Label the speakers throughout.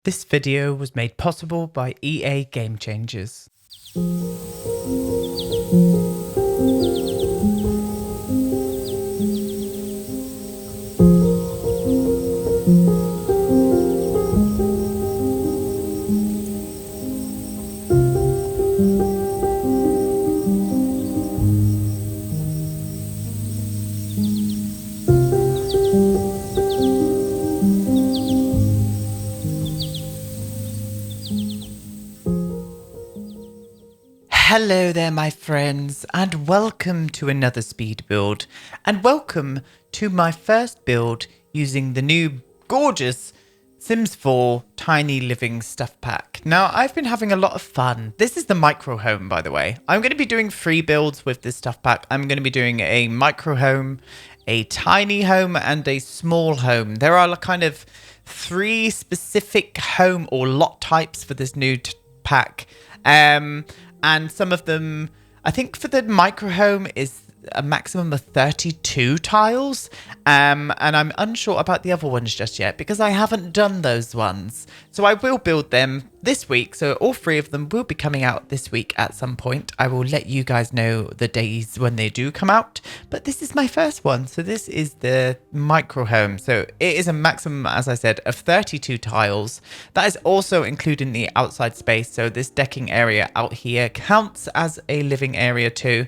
Speaker 1: This video was made possible by EA Game Changers. Hello there, my friends, and welcome to another speed build, and welcome to my first build using the new gorgeous Sims 4 Tiny Living Stuff Pack. Now, I've been having a lot of fun. This is the micro home, by the way. I'm going to be doing 3 builds with this stuff pack. I'm going to be doing a micro home, a tiny home, and a small home. There are kind of 3 specific home or lot types for this new pack. And some of them, I think for the micro home is a maximum of 32 tiles. And I'm unsure about the other ones just yet because I haven't done those ones. So I will build them this week. So all 3 of them will be coming out this week at some point. I will let you guys know the days when they do come out. But this is my first one. So this is the micro home. So it is a maximum, as I said, of 32 tiles. That is also including the outside space. So this decking area out here counts as a living area too.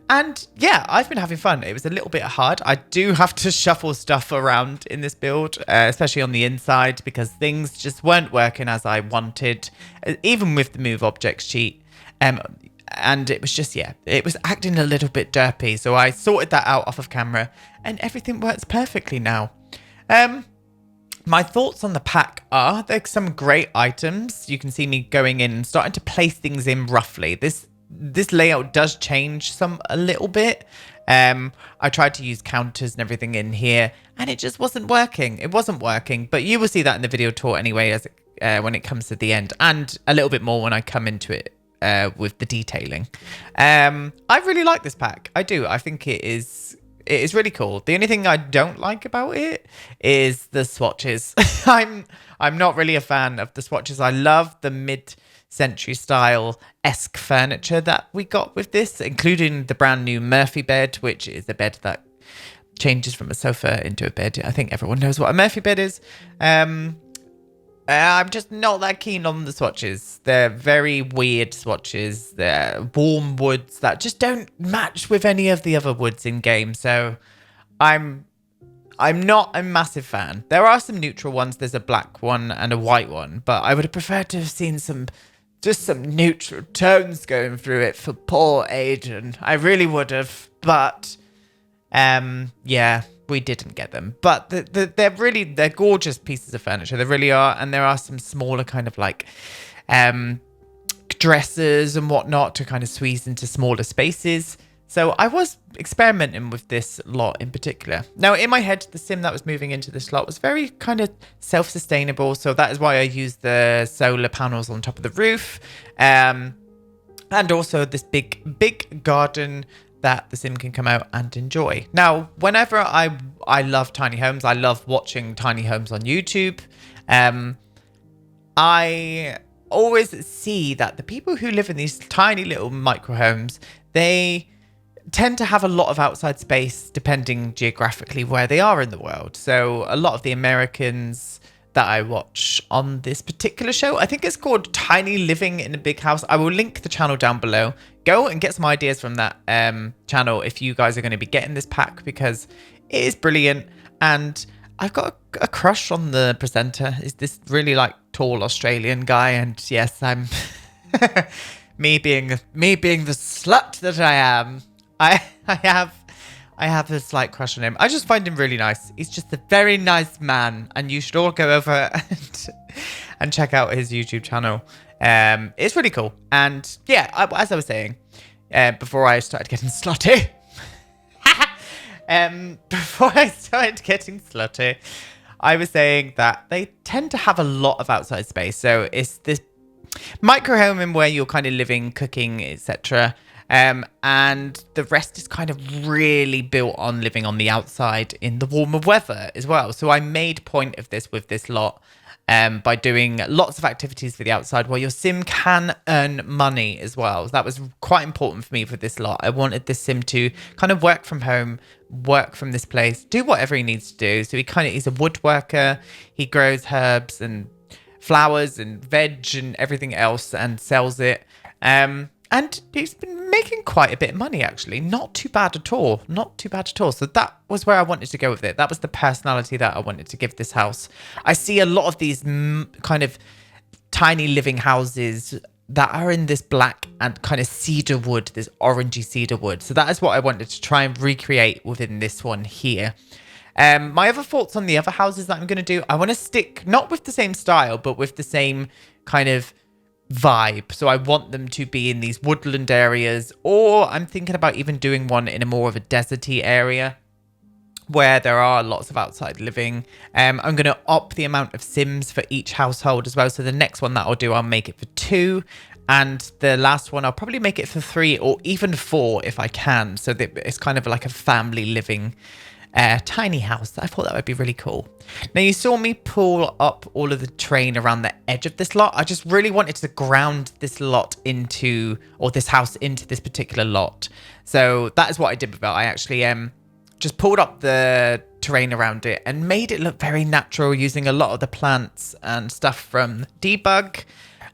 Speaker 1: And yeah, I've been having fun. It was a little bit hard. I do have to shuffle stuff around in this build, especially on the inside, because things just weren't working as I wanted, even with the move objects sheet. And it was just, yeah, it was acting a little bit derpy. So I sorted that out off of camera and everything works perfectly now. My thoughts on the pack are there's some great items. You can see me going in and starting to place things in roughly. This layout does change a little bit. I tried to use counters and everything in here and it just wasn't working. It wasn't working, but you will see that in the video tour anyway as when it comes to the end, and a little bit more when I come into it with the detailing. I really like this pack. I do. I think it is really cool. The only thing I don't like about it is the swatches. I'm not really a fan of the swatches. I love the mid-century style-esque furniture that we got with this, including the brand new Murphy bed, which is a bed that changes from a sofa into a bed. I think everyone knows what a Murphy bed is. I'm just not that keen on the swatches. They're very weird swatches. They're warm woods that just don't match with any of the other woods in game. So I'm not a massive fan. There are some neutral ones. There's a black one and a white one, but I would have preferred to have seen some neutral tones going through it for poor Aiden. I really would have, but yeah, we didn't get them. But they're gorgeous pieces of furniture. They really are, and there are some smaller kind of like dressers and whatnot to kind of squeeze into smaller spaces. So I was experimenting with this lot in particular. Now, in my head, the sim that was moving into this lot was very kind of self-sustainable. So that is why I used the solar panels on top of the roof. And also this big garden that the sim can come out and enjoy. Now, whenever I love tiny homes, I love watching tiny homes on YouTube. I always see that the people who live in these tiny little micro homes, they tend to have a lot of outside space depending geographically where they are in the world. So a lot of the Americans that I watch on this particular show, I think it's called Tiny Living in a Big House. I will link the channel down below. Go and get some ideas from that channel if you guys are going to be getting this pack, because it is brilliant. And I've got a crush on the presenter. Is this really like tall Australian guy? And yes, I'm me being the slut that I am. I have a slight crush on him. I just find him really nice. He's just a very nice man, and you should all go over and check out his YouTube channel. It's really cool. And yeah, as I was saying, before I started getting slutty, I was saying that they tend to have a lot of outside space. So it's this micro home in where you're kind of living, cooking, etc. And the rest is kind of really built on living on the outside in the warmer weather as well. So I made point of this with this lot. by doing lots of activities for the outside while your sim can earn money as well. That was quite important for me for this lot. I wanted this sim to kind of work from home, work from this place, do whatever he needs to do. So he's a woodworker. He grows herbs and flowers and veg and everything else and sells it. And he's been making quite a bit of money, actually. Not too bad at all. Not too bad at all. So that was where I wanted to go with it. That was the personality that I wanted to give this house. I see a lot of these kind of tiny living houses that are in this black and kind of cedar wood, this orangey cedar wood. So that is what I wanted to try and recreate within this one here. My other thoughts on the other houses that I'm going to do, I want to stick not with the same style, but with the same kind of vibe. So I want them to be in these woodland areas, or I'm thinking about even doing one in a more of a deserty area where there are lots of outside living. I'm going to up the amount of sims for each household as well. So the next one that I'll do, I'll make it for 2. And the last one, I'll probably make it for 3 or even 4 if I can. So that it's kind of like a family living tiny house. I thought that would be really cool. Now, you saw me pull up all of the terrain around the edge of this lot. I just really wanted to ground this lot into, or this house into this particular lot. So that is what I did with it. I actually just pulled up the terrain around it and made it look very natural using a lot of the plants and stuff from Debug.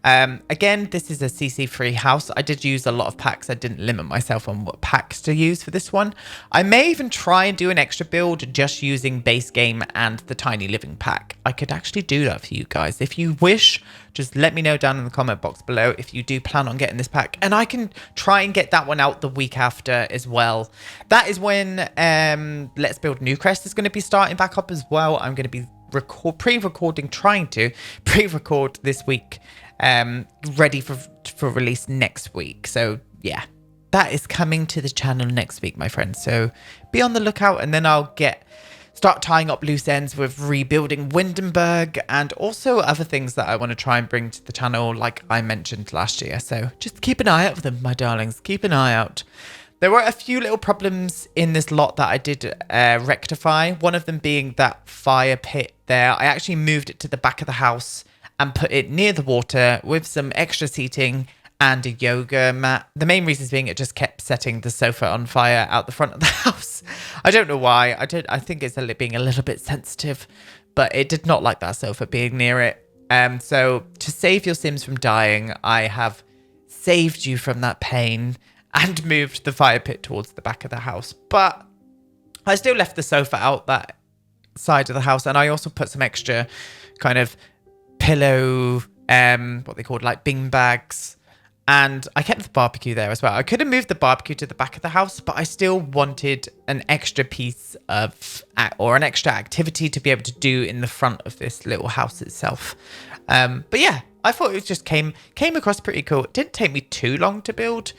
Speaker 1: Again, this is a CC-free house. I did use a lot of packs. I didn't limit myself on what packs to use for this one. I may even try and do an extra build just using base game and the tiny living pack. I could actually do that for you guys. If you wish, just let me know down in the comment box below if you do plan on getting this pack. And I can try and get that one out the week after as well. That is when Let's Build Newcrest is going to be starting back up as well. I'm going to be trying to pre-record this week. Ready for release next week. So yeah, that is coming to the channel next week, my friends. So be on the lookout, and then I'll start tying up loose ends with rebuilding Windenburg and also other things that I want to try and bring to the channel, like I mentioned last year. So just keep an eye out for them, my darlings. Keep an eye out. There were a few little problems in this lot that I did rectify. One of them being that fire pit there. I actually moved it to the back of the house and put it near the water with some extra seating and a yoga mat. The main reason being it just kept setting the sofa on fire out the front of the house. I don't know why. I think it's being a little bit sensitive, but it did not like that sofa being near it. So to save your Sims from dying, I have saved you from that pain and moved the fire pit towards the back of the house. But I still left the sofa out that side of the house, and I also put some extra kind of pillow, what they called like bean bags, and I kept the barbecue there as well. I could have moved the barbecue to the back of the house, but I still wanted an extra piece of or an extra activity to be able to do in the front of this little house itself. But yeah, I thought it just came across pretty cool. It didn't take me too long to build.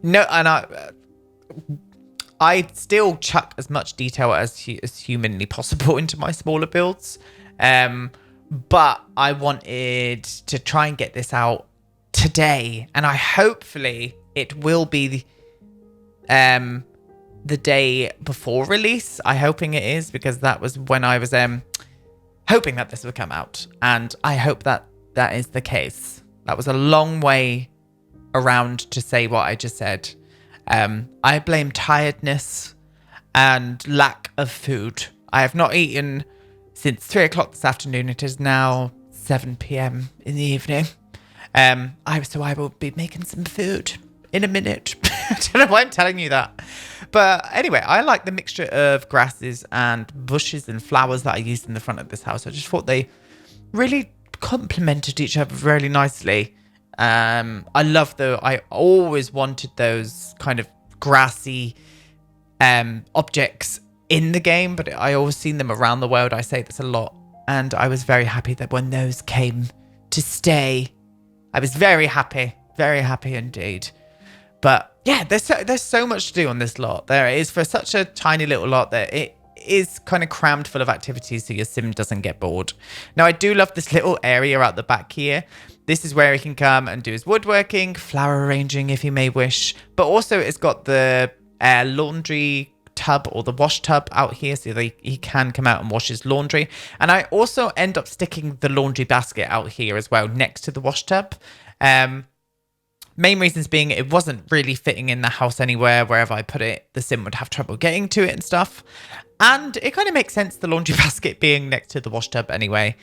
Speaker 1: No, and I still chuck as much detail as humanly possible into my smaller builds. But I wanted to try and get this out today, and hopefully it will be the day before release. I'm hoping it is, because that was when I was hoping that this would come out, and I hope that that is the case. That was a long way around to say what I just said. I blame tiredness and lack of food. I have not eaten since 3 o'clock this afternoon. It is now 7 p.m. in the evening. So I will be making some food in a minute. I don't know why I'm telling you that. But anyway, I like the mixture of grasses and bushes and flowers that I used in the front of this house. I just thought they really complemented each other really nicely. I always wanted those kind of grassy objects in the game, but I always seen them around the world. I say this a lot, and I was very happy that when those came to stay, I was very happy indeed. But yeah, there's so much to do on this lot. There is, for such a tiny little lot, that it is kind of crammed full of activities so your sim doesn't get bored. Now, I do love this little area out the back here. This is where he can come and do his woodworking, flower arranging if he may wish, but also it's got the laundry tub or the wash tub out here so that he can come out and wash his laundry. And I also end up sticking the laundry basket out here as well next to the wash tub. Main reasons being it wasn't really fitting in the house anywhere. Wherever I put it, the sim would have trouble getting to it and stuff. And it kind of makes sense, the laundry basket being next to the wash tub anyway.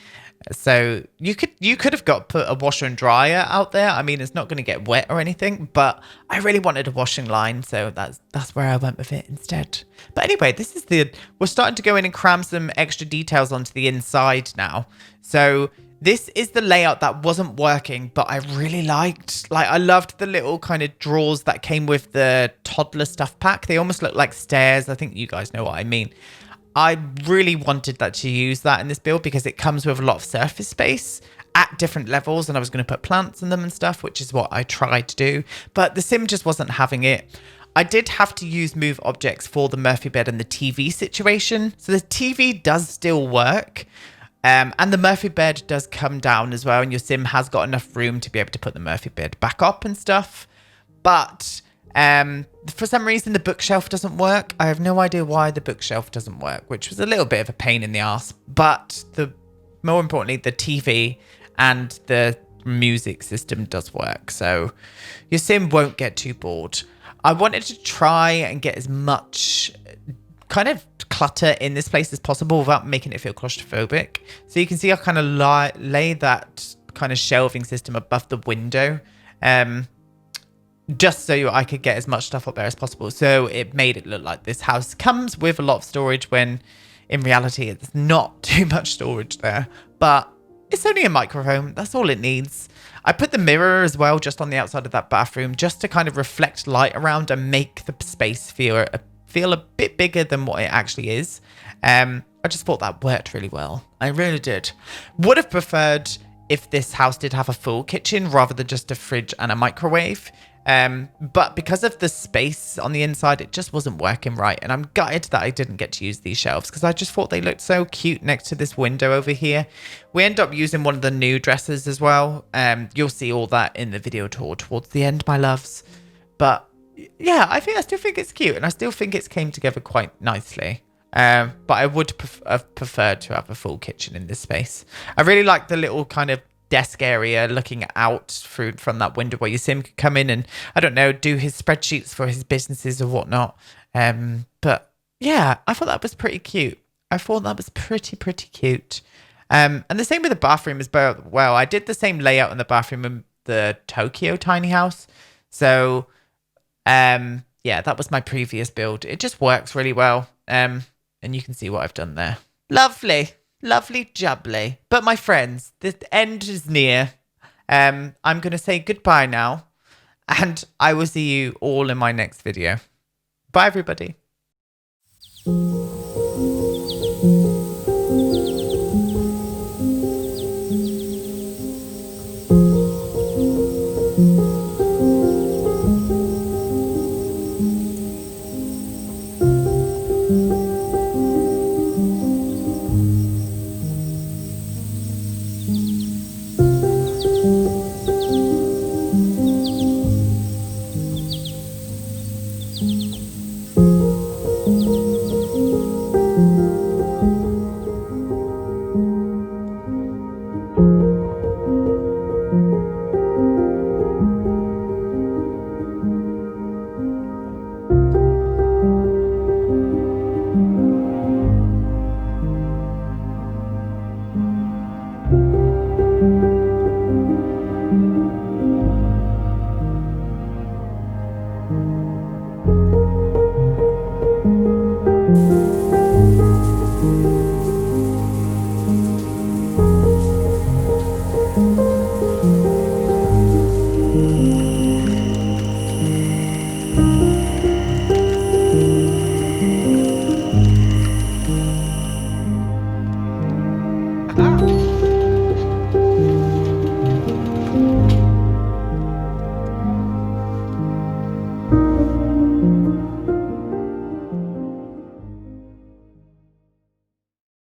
Speaker 1: So you could have put a washer and dryer out there. I mean, it's not going to get wet or anything, but I really wanted a washing line, so that's where I went with it instead. But anyway, we're starting to go in and cram some extra details onto the inside now. So this is the layout that wasn't working, but I really liked. Like, I loved the little kind of drawers that came with the toddler stuff pack. They almost look like stairs. I think you guys know what I mean. I really wanted to use that in this build because it comes with a lot of surface space at different levels, and I was going to put plants in them and stuff, which is what I tried to do. But the sim just wasn't having it. I did have to use move objects for the Murphy bed and the TV situation. So the TV does still work. And the Murphy bed does come down as well, and your sim has got enough room to be able to put the Murphy bed back up and stuff. But for some reason, the bookshelf doesn't work. I have no idea why the bookshelf doesn't work, which was a little bit of a pain in the ass. But more importantly, the TV and the music system does work. So your sim won't get too bored. I wanted to try and get as much kind of clutter in this place as possible without making it feel claustrophobic. So you can see I kind of lay that kind of shelving system above the window, just so I could get as much stuff up there as possible. So it made it look like this house comes with a lot of storage when in reality it's not too much storage there. But it's only a microphone. That's all it needs. I put the mirror as well just on the outside of that bathroom just to kind of reflect light around and make the space feel a bit bigger than what it actually is. I just thought that worked really well. I really did. Would have preferred if this house did have a full kitchen rather than just a fridge and a microwave. But because of the space on the inside, it just wasn't working right. And I'm gutted that I didn't get to use these shelves because I just thought they looked so cute next to this window over here. We end up using one of the new dressers as well. You'll see all that in the video tour towards the end, my loves. But yeah, I still think it's cute, and I still think it's came together quite nicely. But I would have preferred to have a full kitchen in this space. I really like the little kind of desk area looking out from that window where your sim could come in and, I don't know, do his spreadsheets for his businesses or whatnot. But yeah, I thought that was pretty cute. I thought that was pretty cute. And the same with the bathroom as well. I did the same layout in the bathroom in the Tokyo tiny house. So yeah, that was my previous build. It just works really well. And you can see what I've done there. Lovely jubbly. But my friends, the end is near. I'm going to say goodbye now, and I will see you all in my next video. Bye, everybody.